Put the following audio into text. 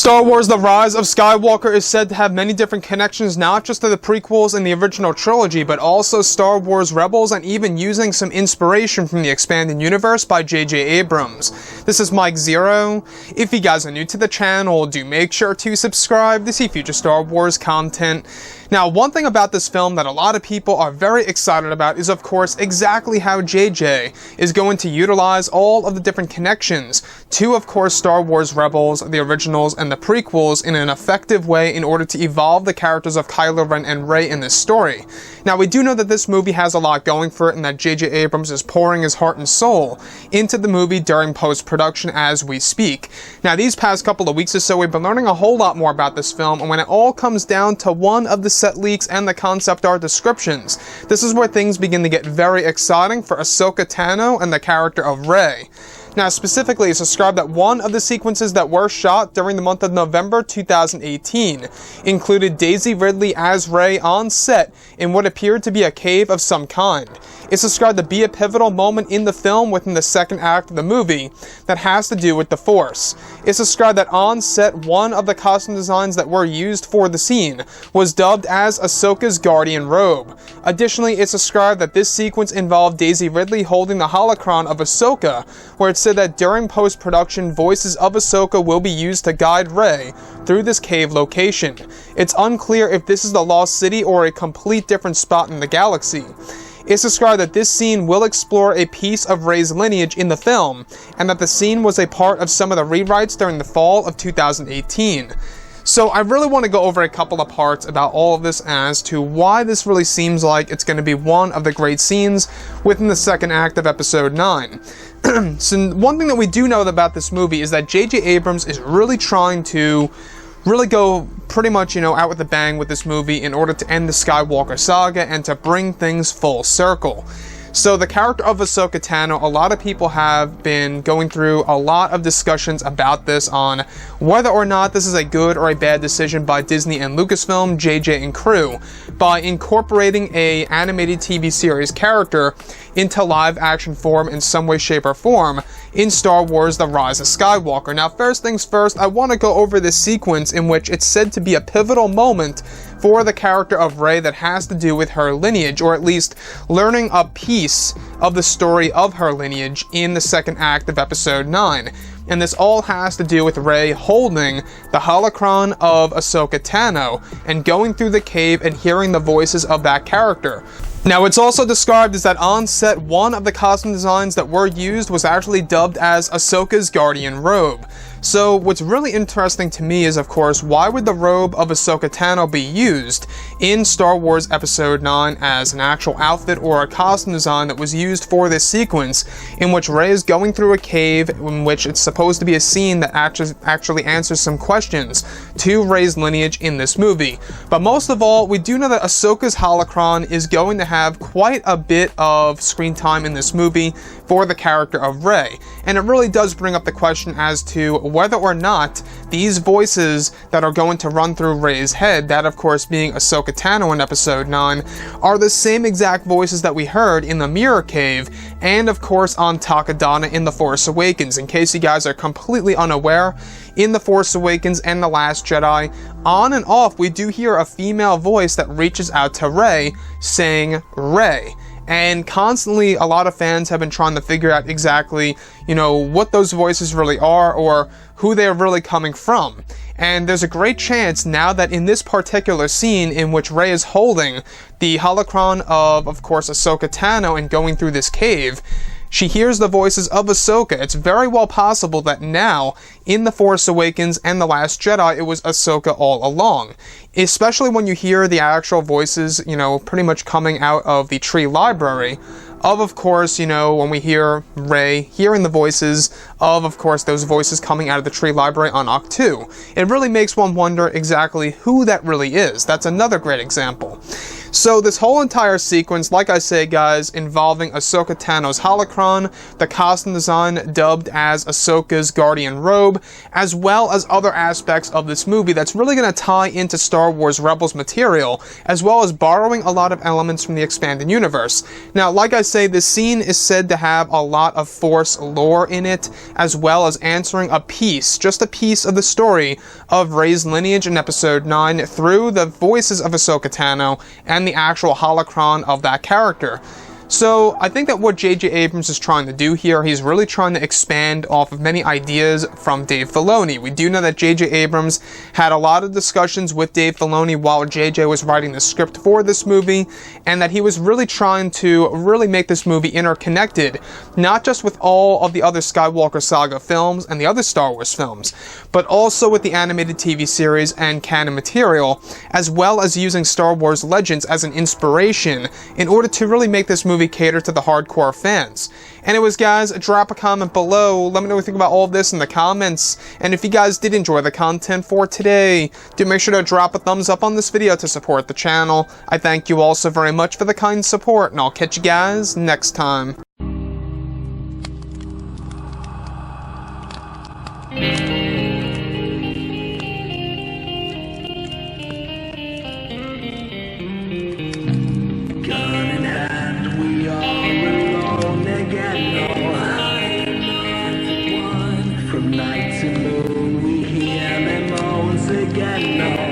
Star Wars The Rise of Skywalker is said to have many different connections, not just to the prequels and the original trilogy, but also Star Wars Rebels, and even using some inspiration from the expanded universe by J.J. Abrams. This is Mike Zero. If you guys are new to the channel, do make sure to subscribe to see future Star Wars content. Now, one thing about this film that a lot of people are very excited about is, of course, exactly how JJ is going to utilize all of the different connections to, of course, Star Wars Rebels, the originals, and the prequels in an effective way in order to evolve the characters of Kylo Ren and Rey in this story. Now, we do know that this movie has a lot going for it and that J.J. Abrams is pouring his heart and soul into the movie during post-production as we speak. Now, these past couple of weeks or so, we've been learning a whole lot more about this film, and when it all comes down to one of the set leaks and the concept art descriptions, this is where things begin to get very exciting for Ahsoka Tano and the character of Rey. Now, specifically, it's described that one of the sequences that were shot during the month of November 2018 included Daisy Ridley as Rey on set in what appeared to be a cave of some kind. It's described to be a pivotal moment in the film within the second act of the movie that has to do with the Force. It's described that on set, one of the costume designs that were used for the scene was dubbed as Ahsoka's Guardian Robe. Additionally, it's described that this sequence involved Daisy Ridley holding the holocron of Ahsoka, where it's said that during post-production, voices of Ahsoka will be used to guide Rey through this cave location. It's unclear if this is the Lost City or a complete different spot in the galaxy. It's described that this scene will explore a piece of Rey's lineage in the film, and that the scene was a part of some of the rewrites during the fall of 2018. So I really want to go over a couple of parts about all of this as to why this really seems like it's going to be one of the great scenes within the second act of Episode 9. So one thing that we do know about this movie is that J.J. Abrams is really trying to go pretty much, out with a bang with this movie in order to end the Skywalker saga and to bring things full circle. So the character of Ahsoka Tano, a lot of people have been going through a lot of discussions about this on whether or not this is a good or a bad decision by Disney and Lucasfilm, JJ and crew, by incorporating a animated TV series character into live action form in some way, shape, or form in Star Wars The Rise of Skywalker. Now, first things first, I want to go over this sequence in which it's said to be a pivotal moment for the character of Rey that has to do with her lineage, or at least learning a piece of the story of her lineage in the second act of Episode 9. And this all has to do with Rey holding the holocron of Ahsoka Tano and going through the cave and hearing the voices of that character. Now, it's also described as that on set, one of the costume designs that were used was actually dubbed as Ahsoka's Guardian Robe. So what's really interesting to me is, of course, why would the robe of Ahsoka Tano be used in Star Wars Episode 9 as an actual outfit or a costume design that was used for this sequence in which Rey is going through a cave in which it's supposed to be a scene that actually answers some questions to Rey's lineage in this movie. But most of all, we do know that Ahsoka's holocron is going to have quite a bit of screen time in this movie for the character of Rey. And it really does bring up the question as to whether or not these voices that are going to run through Rey's head, that of course being Ahsoka Tano in Episode 9, are the same exact voices that we heard in the Mirror Cave and of course on Takodana in The Force Awakens. In case you guys are completely unaware, in The Force Awakens and The Last Jedi, on and off we do hear a female voice that reaches out to Rey saying Rey. And constantly, a lot of fans have been trying to figure out exactly, what those voices really are or who they're really coming from. And there's a great chance now that in this particular scene in which Rey is holding the holocron of course, Ahsoka Tano and going through this cave, she hears the voices of Ahsoka. It's very well possible that now, in The Force Awakens and The Last Jedi, it was Ahsoka all along. Especially when you hear the actual voices, pretty much coming out of the tree library of course, when we hear Rey hearing the voices of course, those voices coming out of the tree library on Ahch-To. It really makes one wonder exactly who that really is. That's another great example. So this whole entire sequence, like I say guys, involving Ahsoka Tano's holocron, the costume design dubbed as Ahsoka's Guardian Robe, as well as other aspects of this movie that's really going to tie into Star Wars Rebels material, as well as borrowing a lot of elements from the expanded universe. Now, like I say, this scene is said to have a lot of Force lore in it, as well as answering a piece, just a piece of the story of Rey's lineage in Episode 9 through the voices of Ahsoka Tano and the actual holocron of that character. So I think that what J.J. Abrams is trying to do here, he's really trying to expand off of many ideas from Dave Filoni. We do know that J.J. Abrams had a lot of discussions with Dave Filoni while J.J. was writing the script for this movie, and that he was really trying to really make this movie interconnected, not just with all of the other Skywalker Saga films and the other Star Wars films, but also with the animated TV series and canon material, as well as using Star Wars Legends as an inspiration in order to really make this movie cater to the hardcore fans. Anyways guys, drop a comment below, let me know what you think about all of this in the comments, and if you guys did enjoy the content for today, do make sure to drop a thumbs up on this video to support the channel. I thank you all so very much for the kind support, and I'll catch you guys next time. From night to moon, we hear them moans again.